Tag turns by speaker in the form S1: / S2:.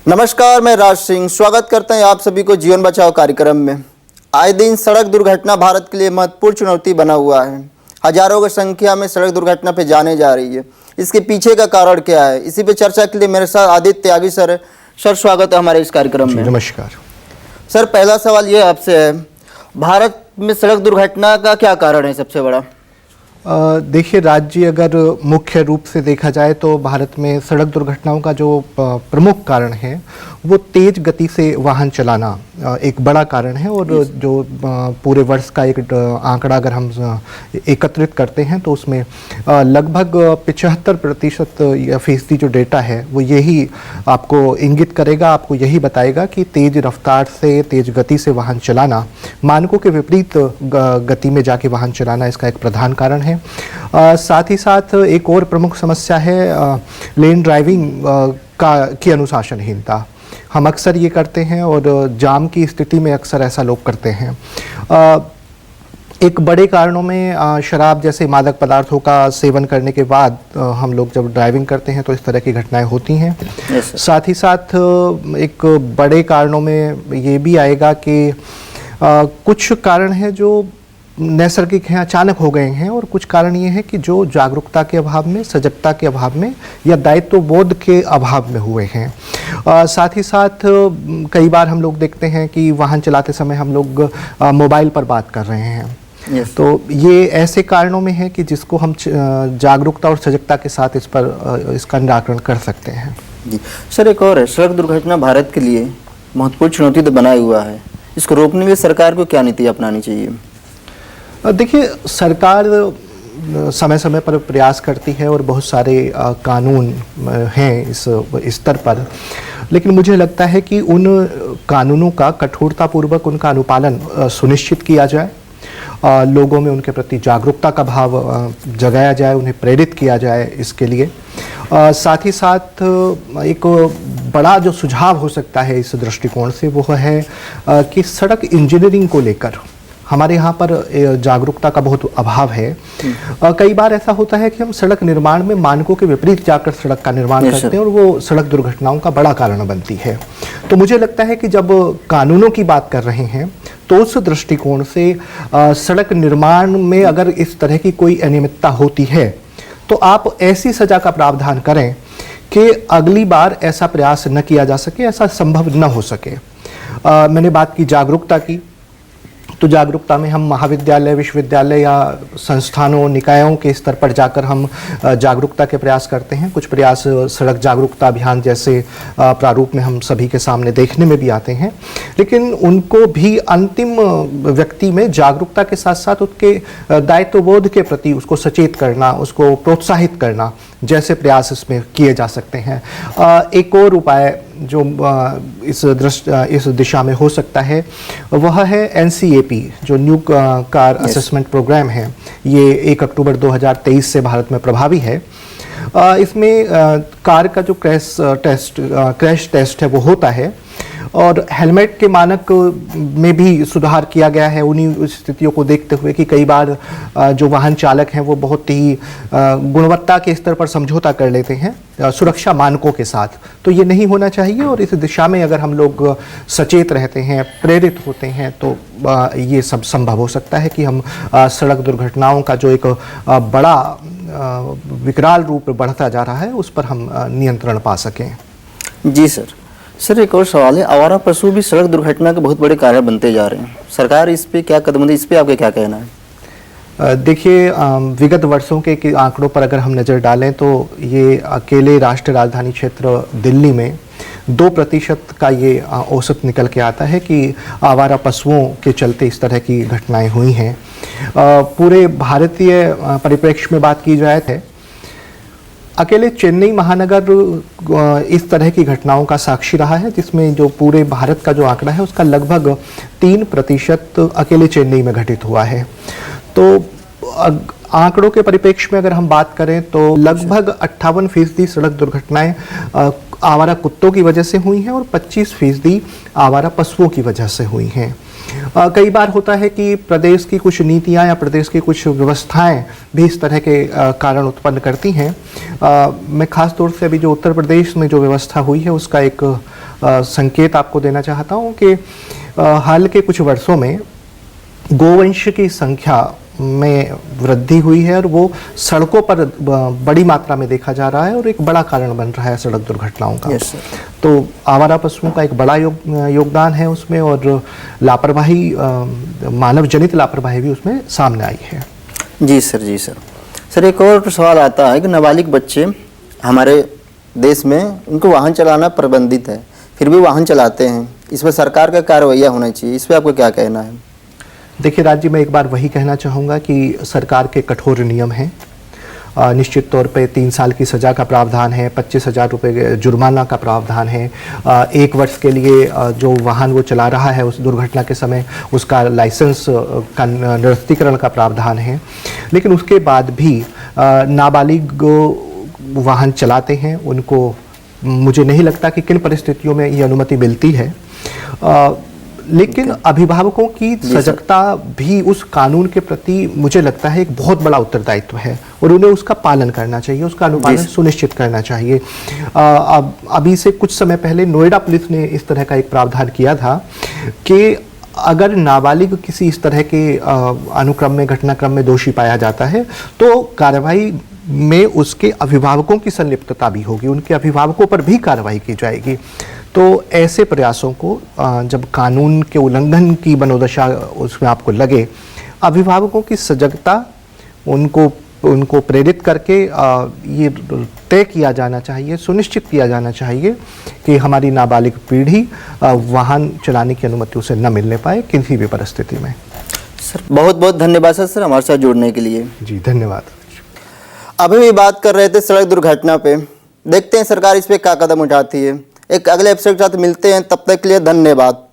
S1: नमस्कार, मैं राज सिंह स्वागत करते हैं आप सभी को जीवन बचाओ कार्यक्रम में। आए दिन सड़क दुर्घटना भारत के लिए महत्वपूर्ण चुनौती बना हुआ है। हजारों की संख्या में सड़क दुर्घटना पे जाने जा रही है। इसके पीछे का कारण क्या है, इसी पे चर्चा के लिए मेरे साथ आदित्य त्यागी सर है। सर, स्वागत है हमारे इस कार्यक्रम में।
S2: नमस्कार
S1: सर, पहला सवाल ये आपसे है, भारत में सड़क दुर्घटना का क्या कारण है सबसे बड़ा?
S2: देखिए राज्य अगर मुख्य रूप से देखा जाए तो भारत में सड़क दुर्घटनाओं का जो प्रमुख कारण है वो तेज गति से वाहन चलाना एक बड़ा कारण है। और जो पूरे वर्ष का एक आंकड़ा अगर हम एकत्रित करते हैं तो उसमें लगभग 75% या फीसदी जो डेटा है वो यही आपको इंगित करेगा, आपको यही बताएगा कि तेज रफ्तार से, तेज गति से वाहन चलाना, मानकों के विपरीत गति में जाके वाहन चलाना इसका एक प्रधान कारण है। साथ ही साथ एक और प्रमुख समस्या है लेन ड्राइविंग की अनुशासनहीनता। हम अक्सर ये करते हैं और जाम की स्थिति में अक्सर ऐसा लोग करते हैं। एक बड़े कारणों में शराब जैसे मादक पदार्थों का सेवन करने के बाद हम लोग जब ड्राइविंग करते हैं तो इस तरह की घटनाएं होती हैं। साथ ही साथ एक बड़े कारणों में ये भी आएगा कि कुछ कारण है जो नैसर्गिक हैं, अचानक हो गए हैं, और कुछ कारण ये हैं कि जो जागरूकता के अभाव में, सजगता के अभाव में या दायित्व बोध के अभाव में हुए हैं। साथ ही साथ कई बार हम लोग देखते हैं कि वाहन चलाते समय हम लोग मोबाइल पर बात कर रहे हैं। तो ये ऐसे कारणों में है कि जिसको हम जागरूकता और सजगता के साथ इसका निराकरण कर सकते हैं।
S1: जी सर, एक और है, सड़क दुर्घटना भारत के लिए महत्वपूर्ण चुनौती तो बनाया हुआ है, इसको रोकने के लिए सरकार को क्या नीति अपनानी चाहिए?
S2: देखिए सरकार समय समय पर प्रयास करती है और बहुत सारे कानून हैं इस स्तर पर, लेकिन मुझे लगता है कि उन कानूनों का कठोरतापूर्वक उनका अनुपालन सुनिश्चित किया जाए, लोगों में उनके प्रति जागरूकता का भाव जगाया जाए, उन्हें प्रेरित किया जाए इसके लिए। साथ ही साथ एक बड़ा जो सुझाव हो सकता है इस दृष्टिकोण से वो है कि सड़क इंजीनियरिंग को लेकर हमारे यहाँ पर जागरूकता का बहुत अभाव है। कई बार ऐसा होता है कि हम सड़क निर्माण में मानकों के विपरीत जाकर सड़क का निर्माण करते हैं और वो सड़क दुर्घटनाओं का बड़ा कारण बनती है। तो मुझे लगता है कि जब कानूनों की बात कर रहे हैं तो उस दृष्टिकोण से सड़क निर्माण में अगर इस तरह की कोई अनियमितता होती है तो आप ऐसी सजा का प्रावधान करें कि अगली बार ऐसा प्रयास न किया जा सके, ऐसा संभव न हो सके। मैंने बात की जागरूकता की, तो जागरूकता में हम महाविद्यालय, विश्वविद्यालय या संस्थानों, निकायों के स्तर पर जाकर हम जागरूकता के प्रयास करते हैं। कुछ प्रयास सड़क जागरूकता अभियान जैसे प्रारूप में हम सभी के सामने देखने में भी आते हैं, लेकिन उनको भी अंतिम व्यक्ति में जागरूकता के साथ साथ उसके दायित्वबोध के प्रति उसको सचेत करना, उसको प्रोत्साहित करना जैसे प्रयास इसमें किए जा सकते हैं। एक और उपाय जो इस दिशा में हो सकता है वह है NCAP, जो न्यू कार असेसमेंट प्रोग्राम है। ये 1 अक्टूबर 2023 से भारत में प्रभावी है। इसमें कार का जो क्रैश टेस्ट है वो होता है और हेलमेट के मानक में भी सुधार किया गया है उन्हीं स्थितियों को देखते हुए कि कई बार जो वाहन चालक हैं वो बहुत ही गुणवत्ता के स्तर पर समझौता कर लेते हैं सुरक्षा मानकों के साथ। तो ये नहीं होना चाहिए और इस दिशा में अगर हम लोग सचेत रहते हैं, प्रेरित होते हैं तो ये सब संभव हो सकता है कि हम सड़क दुर्घटनाओं का जो एक बड़ा विकराल रूप बढ़ता जा रहा है उस पर हम नियंत्रण पा सकें।
S1: जी सर, एक और सवाल है, आवारा पशु भी सड़क दुर्घटना के बहुत बड़े कारण बनते जा रहे हैं, सरकार इस पे क्या कदम, इस पे आपका क्या कहना है?
S2: देखिए विगत वर्षों के आंकड़ों पर अगर हम नज़र डालें तो ये अकेले राष्ट्रीय राजधानी क्षेत्र दिल्ली में 2% का ये औसत निकल के आता है कि आवारा पशुओं के चलते इस तरह की घटनाएं हुई हैं। पूरे भारतीय परिप्रेक्ष्य में बात की जाए तो अकेले चेन्नई महानगर इस तरह की घटनाओं का साक्षी रहा है, जिसमें जो पूरे भारत का जो आंकड़ा है उसका लगभग 3% अकेले चेन्नई में घटित हुआ है। तो आंकड़ों के परिप्रेक्ष्य में अगर हम बात करें तो लगभग 58% सड़क दुर्घटनाएं आवारा कुत्तों की वजह से हुई हैं और 25% आवारा पशुओं की वजह से हुई हैं। कई बार होता है कि प्रदेश की कुछ नीतियां या प्रदेश की कुछ व्यवस्थाएं भी इस तरह के कारण उत्पन्न करती हैं। मैं खास तौर से अभी जो उत्तर प्रदेश में जो व्यवस्था हुई है उसका एक संकेत आपको देना चाहता हूँ कि हाल के कुछ वर्षों में गोवंश की संख्या में वृद्धि हुई है और वो सड़कों पर बड़ी मात्रा में देखा जा रहा है और एक बड़ा कारण बन रहा है सड़क दुर्घटनाओं का।
S1: Yes sir.
S2: तो आवारा पशुओं का एक बड़ा योगदान है उसमें, और लापरवाही, मानव जनित लापरवाही भी उसमें सामने आई है।
S1: जी सर, जी सर। सर, एक और सवाल आता है कि नाबालिग बच्चे हमारे देश में, उनको वाहन चलाना प्रतिबंधित है, फिर भी वाहन चलाते हैं, इस पर सरकार का कार्रवाई होना चाहिए, इस पर आपको क्या कहना है?
S2: देखिए राज्य में एक बार वही कहना चाहूँगा कि सरकार के कठोर नियम हैं। निश्चित तौर पे 3 साल की सज़ा का प्रावधान है, 25,000 रुपये जुर्माना का प्रावधान है, 1 वर्ष के लिए जो वाहन वो चला रहा है उस दुर्घटना के समय उसका लाइसेंस का निरस्तीकरण का प्रावधान है। लेकिन उसके बाद भी नाबालिग वाहन चलाते हैं, उनको मुझे नहीं लगता कि किन परिस्थितियों में ये अनुमति मिलती है। लेकिन अभिभावकों की सजगता भी उस कानून के प्रति मुझे लगता है एक बहुत बड़ा उत्तरदायित्व है और उन्हें उसका पालन करना चाहिए, उसका अनुपालन सुनिश्चित करना चाहिए। अभी से कुछ समय पहले नोएडा पुलिस ने इस तरह का एक प्रावधान किया था कि अगर नाबालिग किसी इस तरह के अनुक्रम में, घटनाक्रम में दोषी पाया जाता है तो कार्रवाई में उसके अभिभावकों की संलिप्तता भी होगी, उनके अभिभावकों पर भी कार्रवाई की जाएगी। तो ऐसे प्रयासों को जब कानून के उल्लंघन की मनोदशा उसमें आपको लगे, अभिभावकों की सजगता, उनको प्रेरित करके ये तय किया जाना चाहिए, सुनिश्चित किया जाना चाहिए कि हमारी नाबालिग पीढ़ी वाहन चलाने की अनुमति उसे न मिलने पाए किसी भी परिस्थिति में।
S1: सर, बहुत बहुत धन्यवाद सर हमारे साथ जुड़ने के लिए।
S2: जी धन्यवाद।
S1: अभी भी बात कर रहे थे सड़क दुर्घटना पे, देखते हैं सरकार इस पे क्या कदम उठाती है। एक अगले एपिसोड के साथ मिलते हैं, तब तक के लिए धन्यवाद।